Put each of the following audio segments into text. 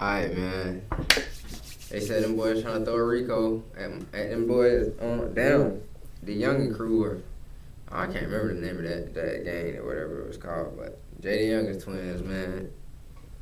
Alright, man. They said them boys trying to throw a Rico at them boys down. The Youngin crew, or I can't remember the name of that gang or whatever it was called, but Jaydayoungan'S twins, man.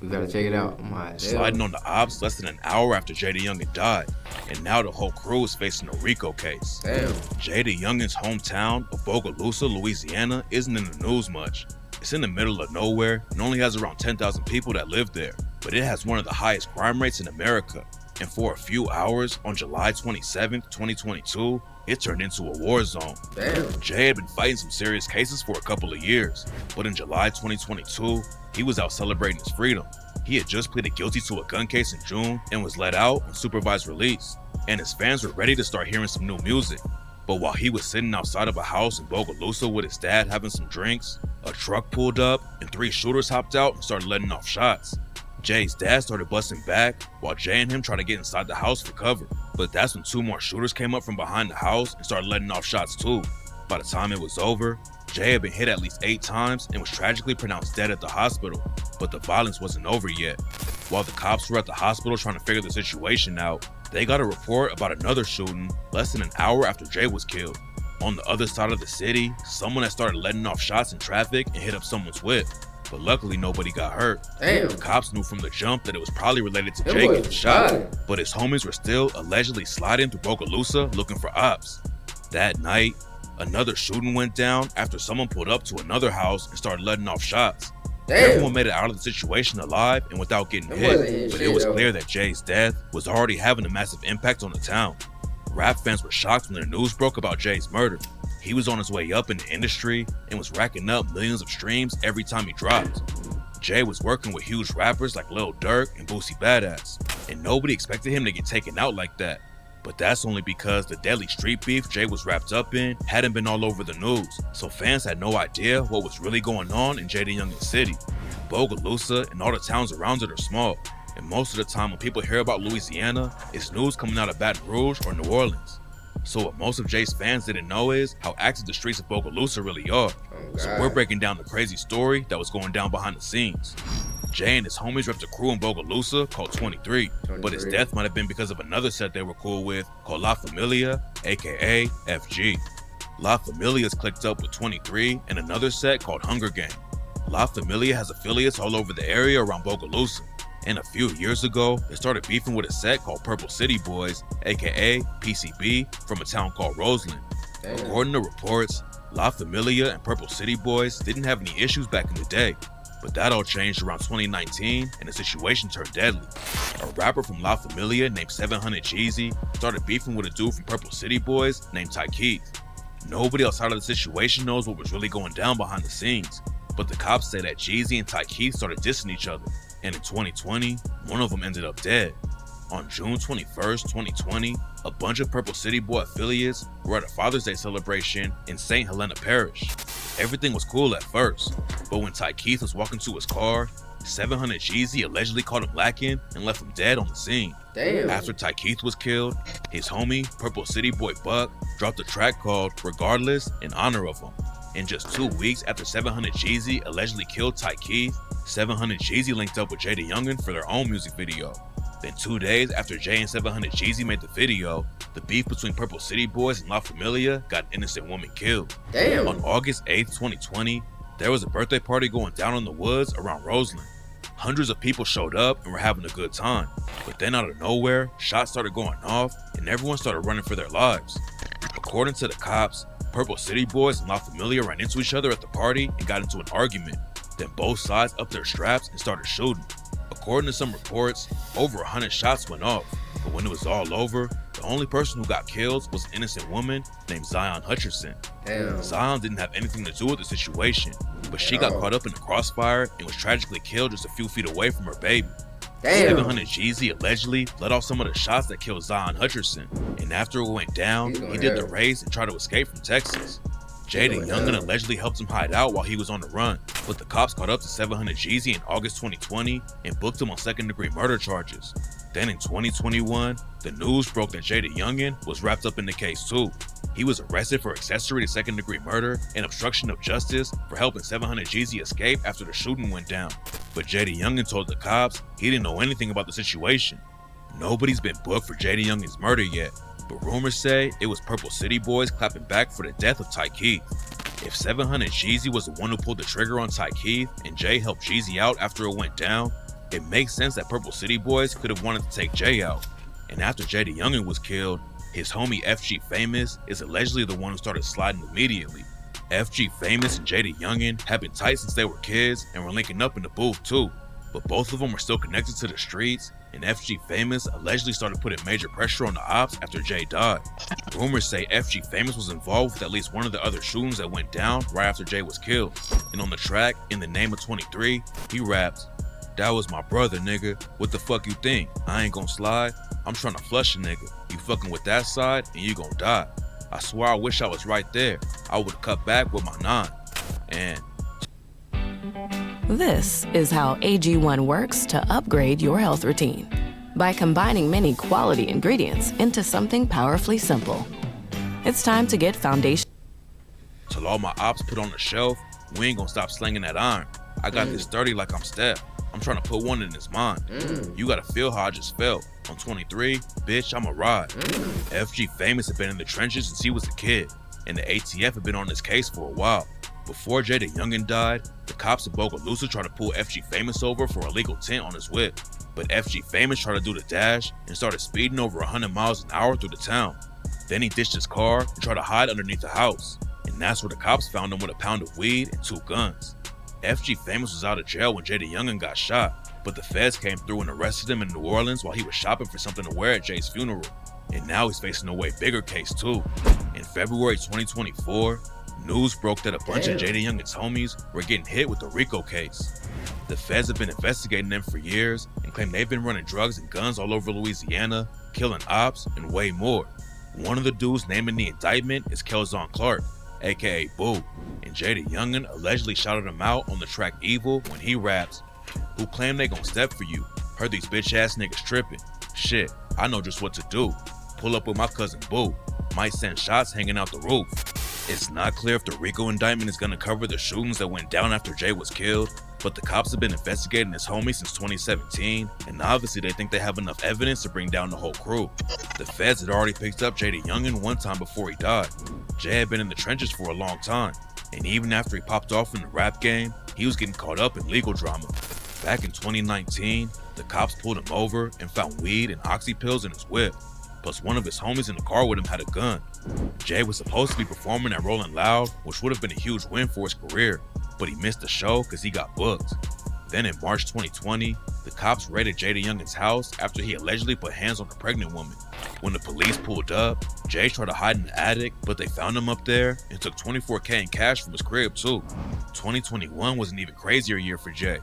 We gotta check it out. Sliding on the ops less than an hour after Jaydayoungan died, and now the whole crew is facing a Rico case. Damn. Jaydayoungan's hometown of Bogalusa, Louisiana isn't in the news much. It's in the middle of nowhere and only has around 10,000 people that live there, but it has one of the highest crime rates in America. And for a few hours on July 27th, 2022, it turned into a war zone. Damn. Jay had been fighting some serious cases for a couple of years, but in July 2022, he was out celebrating his freedom. He had just pleaded guilty to a gun case in June and was let out on supervised release, and his fans were ready to start hearing some new music. But while he was sitting outside of a house in Bogalusa with his dad having some drinks, a truck pulled up and 3 shooters hopped out and started letting off shots. Jay's dad started busting back while Jay and him tried to get inside the house for cover. But that's when 2 more shooters came up from behind the house and started letting off shots too. By the time it was over, Jay had been hit at least 8 times and was tragically pronounced dead at the hospital. But the violence wasn't over yet. While the cops were at the hospital trying to figure the situation out, they got a report about another shooting less than an hour after Jay was killed. On the other side of the city, someone had started letting off shots in traffic and hit up someone's whip. But luckily nobody got hurt. Damn. The cops knew from the jump that it was probably related to Jay getting shot, but his homies were still allegedly sliding through Bogalusa looking for ops. That night, another shooting went down after someone pulled up to another house and started letting off shots. Damn. Everyone made it out of the situation alive and without getting hit, but it was clear that Jay's death was already having a massive impact on the town. Rap fans were shocked when the news broke about Jay's murder. He was on his way up in the industry and was racking up millions of streams every time he dropped. Jay was working with huge rappers like Lil Durk and Boosie Badass, and nobody expected him to get taken out like that. But that's only because the deadly street beef Jay was wrapped up in hadn't been all over the news, so fans had no idea what was really going on in Jaydayoungan's city. Bogalusa and all the towns around it are small, and most of the time when people hear about Louisiana, it's news coming out of Baton Rouge or New Orleans. So what most of Jay's fans didn't know is how active the streets of Bogalusa really are. So we're breaking down the crazy story that was going down behind the scenes. Jay and his homies repped a crew in Bogalusa called 23, but his death might have been because of another set they were cool with called La Familia, aka FG. La Familia is clicked up with 23 and another set called Hunger Gang. La Familia has affiliates all over the area around Bogalusa. And a few years ago, they started beefing with a set called Purple City Boys, aka PCB, from a town called Roseland. Damn. According to reports, La Familia and Purple City Boys didn't have any issues back in the day, but that all changed around 2019 and the situation turned deadly. A rapper from La Familia named 700 Jeezy started beefing with a dude from Purple City Boys named Ty Keith. Nobody outside of the situation knows what was really going down behind the scenes, but the cops say that Jeezy and Ty Keith started dissing each other. And in 2020, one of them ended up dead. On June 21st, 2020, a bunch of Purple City Boy affiliates were at a Father's Day celebration in St. Helena Parish. Everything was cool at first, but when Ty Keith was walking to his car, 700 Jeezy allegedly caught him lacking and left him dead on the scene. Damn. After Ty Keith was killed, his homie, Purple City Boy Buck, dropped a track called Regardless in honor of him. And just 2 weeks after 700 Jeezy allegedly killed Ty Keith, 700 Jeezy linked up with Jaydayoungan for their own music video. Then 2 days after Jay and 700 Jeezy made the video, the beef between Purple City Boys and La Familia got an innocent woman killed. Damn. On August 8th, 2020, there was a birthday party going down in the woods around Roseland. Hundreds of people showed up and were having a good time. But then out of nowhere, shots started going off and everyone started running for their lives. According to the cops, Purple City Boys and La Familia ran into each other at the party and got into an argument. Then both sides upped their straps and started shooting. According to some reports, over 100 shots went off, but when it was all over, the only person who got killed was an innocent woman named Zion Hutcherson. Damn. Zion didn't have anything to do with the situation, but she got caught up in the crossfire and was tragically killed just a few feet away from her baby. Damn. 700 Jeezy allegedly let off some of the shots that killed Zion Hutcherson, and after it went down, he did the race and tried to escape from Texas. Jaydayoungan allegedly helped him hide out while he was on the run, but the cops caught up to 700 Jeezy in August 2020 and booked him on second-degree murder charges. Then in 2021, the news broke that Jaydayoungan was wrapped up in the case too. He was arrested for accessory to second-degree murder and obstruction of justice for helping 700 Jeezy escape after the shooting went down. But Jaydayoungan told the cops he didn't know anything about the situation. Nobody's been booked for Jaydayoungan's murder yet, but rumors say it was Purple City boys clapping back for the death of Ty Keith. If 700 Jeezy was the one who pulled the trigger on Ty Keith and Jay helped Jeezy out after it went down, it makes sense that Purple City boys could have wanted to take Jay out. And after Jaydayoungan was killed, his homie FG Famous is allegedly the one who started sliding immediately. FG Famous and Jaydayoungan have been tight since they were kids and were linking up in the booth too, but both of them were still connected to the streets, and FG Famous allegedly started putting major pressure on the ops after Jay died. Rumors say FG Famous was involved with at least one of the other shootings that went down right after Jay was killed, and on the track, In the Name of 23, he raps, "That was my brother, nigga. What the fuck you think? I ain't gon' slide. I'm trying to flush a nigga. You fucking with that side and you gon' die. I swear I wish I was right there. I would've cut back with my 9. And This is how AG1 works to upgrade your health routine by combining many quality ingredients into something powerfully simple. It's time to get foundation. till all my ops put on the shelf, we ain't gonna stop slinging that iron. I got this 30 like I'm Steph. I'm trying to put one in his mind. You gotta feel how I just felt. On 23, bitch, I'ma ride. FG Famous had been in the trenches since he was a kid, and the ATF had been on his case for a while. Before Jaydayoungan died, the cops at Bogalusa tried to pull FG Famous over for illegal tint on his whip, but FG Famous tried to do the dash and started speeding over 100 miles an hour through the town. Then he ditched his car and tried to hide underneath the house, and that's where the cops found him with a pound of weed and 2 guns. FG Famous was out of jail when Jaydayoungan got shot, but the feds came through and arrested him in New Orleans while he was shopping for something to wear at Jay's funeral. And now he's facing a way bigger case too. In February 2024, news broke that a bunch of Jaydayoungan's homies were getting hit with the Rico case. The feds have been investigating them for years and claim they've been running drugs and guns all over Louisiana, killing ops, and way more. One of the dudes named in the indictment is Kelzon Clark, aka Boo, and Jaydayoungan allegedly shouted him out on the track Evil when he raps, "Who claim they gon' step for you? Heard these bitch ass niggas tripping. Shit, I know just what to do. Pull up with my cousin Boo. Might send shots hanging out the roof." It's not clear if the Rico indictment is gonna cover the shootings that went down after Jay was killed, but the cops have been investigating his homie since 2017, and obviously they think they have enough evidence to bring down the whole crew. The feds had already picked up Jaydayoungan one time before he died. Jay had been in the trenches for a long time, and even after he popped off in the rap game, he was getting caught up in legal drama. Back in 2019, the cops pulled him over and found weed and oxy pills in his whip, plus one of his homies in the car with him had a gun. Jay was supposed to be performing at Rolling Loud, which would have been a huge win for his career, but he missed the show because he got booked. Then in March 2020, the cops raided Jaydayoungan's house after he allegedly put hands on a pregnant woman. When the police pulled up, Jay tried to hide in the attic, but they found him up there and took $24K in cash from his crib too. 2021 was an even crazier year for Jay.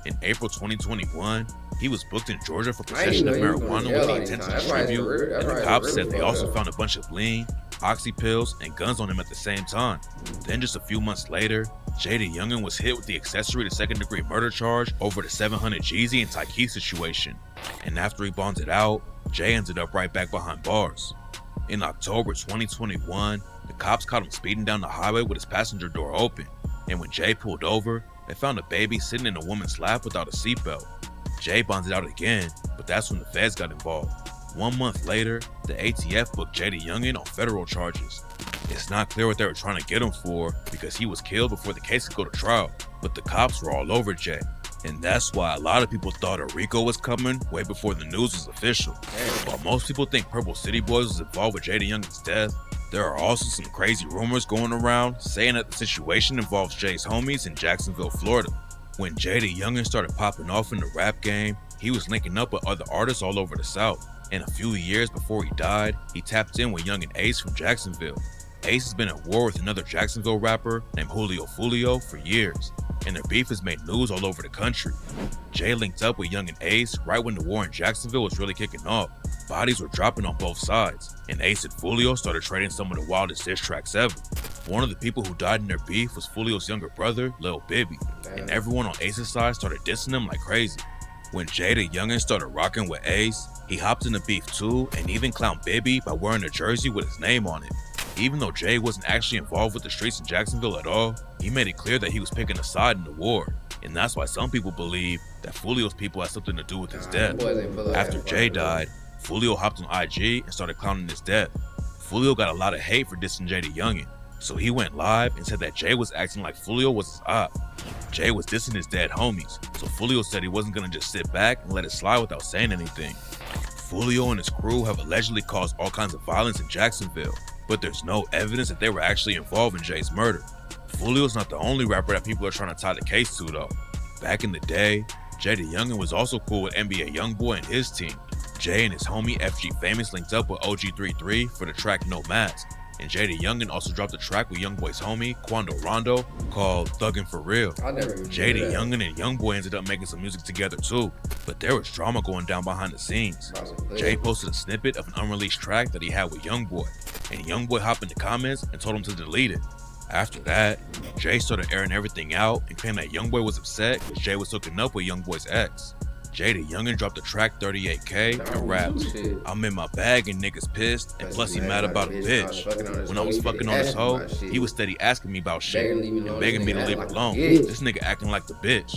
In April 2021, he was booked in Georgia for possession of marijuana with the intent to distribute, and the cops said they also found a bunch of lean, oxy pills, and guns on him at the same time. Then just a few months later, Jaydayoungan was hit with the accessory to second-degree murder charge over the 700 Jeezy and Ty Keith situation. And after he bonded out, Jay ended up right back behind bars. In October 2021, the cops caught him speeding down the highway with his passenger door open, and when Jay pulled over, they found a baby sitting in a woman's lap without a seatbelt. Jay bonded out again, but that's when the feds got involved. 1 month later, the ATF booked Jaydayoungan on federal charges. It's not clear what they were trying to get him for because he was killed before the case could go to trial, but the cops were all over Jay. And that's why a lot of people thought a Rico was coming way before the news was official. While most people think Purple City Boys was involved with Jaydayoungan's death, there are also some crazy rumors going around saying that the situation involves Jay's homies in Jacksonville, Florida. When Jaydayoungan started popping off in the rap game, he was linking up with other artists all over the South. And a few years before he died, he tapped in with Young and Ace from Jacksonville. Ace has been at war with another Jacksonville rapper named Julio Fulio for years, and their beef has made news all over the country. Jay linked up with Young and Ace right when the war in Jacksonville was really kicking off. Bodies were dropping on both sides, and Ace and Fulio started trading some of the wildest diss tracks ever. One of the people who died in their beef was Fulio's younger brother, Lil Bibby, and everyone on Ace's side started dissing him like crazy. When Jaydayoungan started rocking with Ace, he hopped in the beef too and even clowned Bibby by wearing a jersey with his name on it. Even though Jay wasn't actually involved with the streets in Jacksonville at all, he made it clear that he was picking a side in the war. and that's why some people believe that Fulio's people had something to do with his death. Boys ain't pull up After that Jay far, bro. died, Fulio hopped on IG and started clowning his death. Fulio got a lot of hate for dissing Jaydayoung'n, so he went live and said that Jay was acting like Fulio was his op. Jay was dissing his dead homies, so Fulio said he wasn't gonna just sit back and let it slide without saying anything. Fulio and his crew have allegedly caused all kinds of violence in Jacksonville, but there's no evidence that they were actually involved in Jay's murder. Fulio's not the only rapper that people are trying to tie the case to though. Back in the day, Jaydayoung'n was also cool with NBA Youngboy and his team. Jay and his homie FG Famous linked up with OG33 for the track No Mask, and Jaydayoung'n also dropped a track with Youngboy's homie Quando Rondo called Thuggin' For Real. I never even Jaydayoung'n and Youngboy ended up making some music together too, but there was drama going down behind the scenes. Jay posted a snippet of an unreleased track that he had with Youngboy, and Youngboy hopped in the comments and told him to delete it. After that, Jay started airing everything out and claimed that Youngboy was upset because Jay was hooking up with Youngboy's ex. Jaydayoung'n dropped the track 38K and rapped, "I'm in my bag and niggas pissed, and plus he mad about a bitch. When I was fucking on his hoe, he was steady asking me about shit and begging me to leave it alone. This nigga acting like the bitch."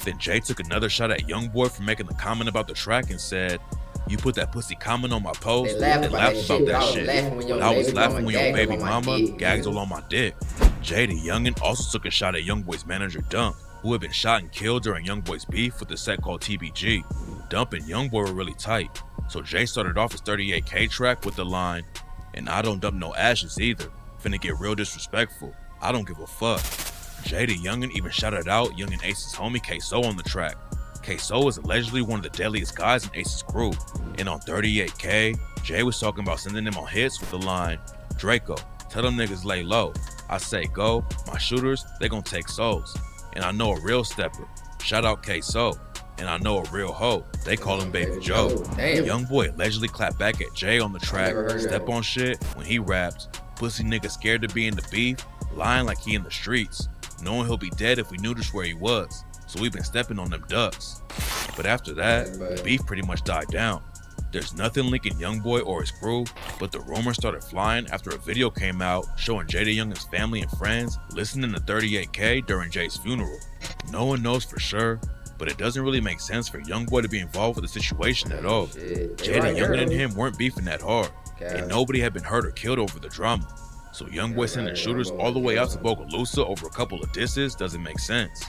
Then Jay took another shot at Youngboy for making the comment about the track and said, "You put that pussy comment on my post, they laughed about that shit. But I was laughing when your baby mama gagged all on my dick." Jaydayoung'n also took a shot at Youngboy's manager Dump, who had been shot and killed during Youngboy's beef with the set called TBG. Dump and Youngboy were really tight, so Jay started off his 38K track with the line, "And I don't dump no ashes either. Finna get real disrespectful. I don't give a fuck." Jaydayoung'n even shouted out Young and Ace's homie K-So on the track. K-So is allegedly one of the deadliest guys in Ace's crew, and on 38K, Jay was talking about sending them on hits with the line, "Draco, tell them niggas lay low. I say go, my shooters, they gon' take souls. And I know a real stepper, shout out K-So. And I know a real hoe, they call him Baby Joe." Damn. Youngboy allegedly clapped back at Jay on the track, never heard Step that. on Shit, when he rapped, "Pussy nigga scared to be in the beef, lying like he in the streets, knowing he'll be dead if we knew just where he was, so we've been stepping on them ducks." But after that, the beef pretty much died down. There's nothing linking Youngboy or his crew, but the rumors started flying after a video came out showing Jaydayoung'N's family and friends listening to 38K during Jay's funeral. No one knows for sure, but it doesn't really make sense for Youngboy to be involved with the situation at all. Jaydayoung'n and him weren't beefing that hard, and nobody had been hurt or killed over the drama. So Youngboy sending shooters all the way out to Bogalusa over a couple of disses doesn't make sense.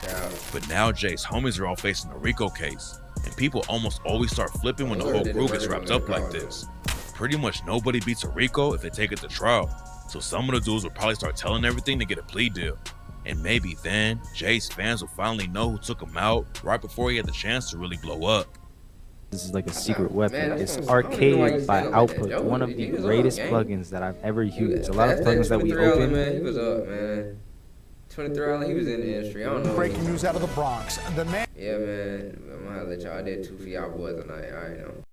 But now Jay's homies are all facing a Rico case, and people almost always start flipping when the whole crew gets wrapped up like this. Pretty much nobody beats a Rico if they take it to trial, so some of the dudes will probably start telling everything to get a plea deal. And maybe then, Jay's fans will finally know who took him out right before he had the chance to really blow up. This is like a secret weapon. Man, It's that's what I'm saying. Arcade by Like Output, that. one of the He was greatest up, gang. plugins that I've ever used. A lot of plugins that we open. Man, he was up, man. 23 Island, he was in the industry. I don't know. Breaking news out of the Bronx. The man. Yeah, man. I'm gonna let y'all. I did two for y'all boys tonight. All right, know.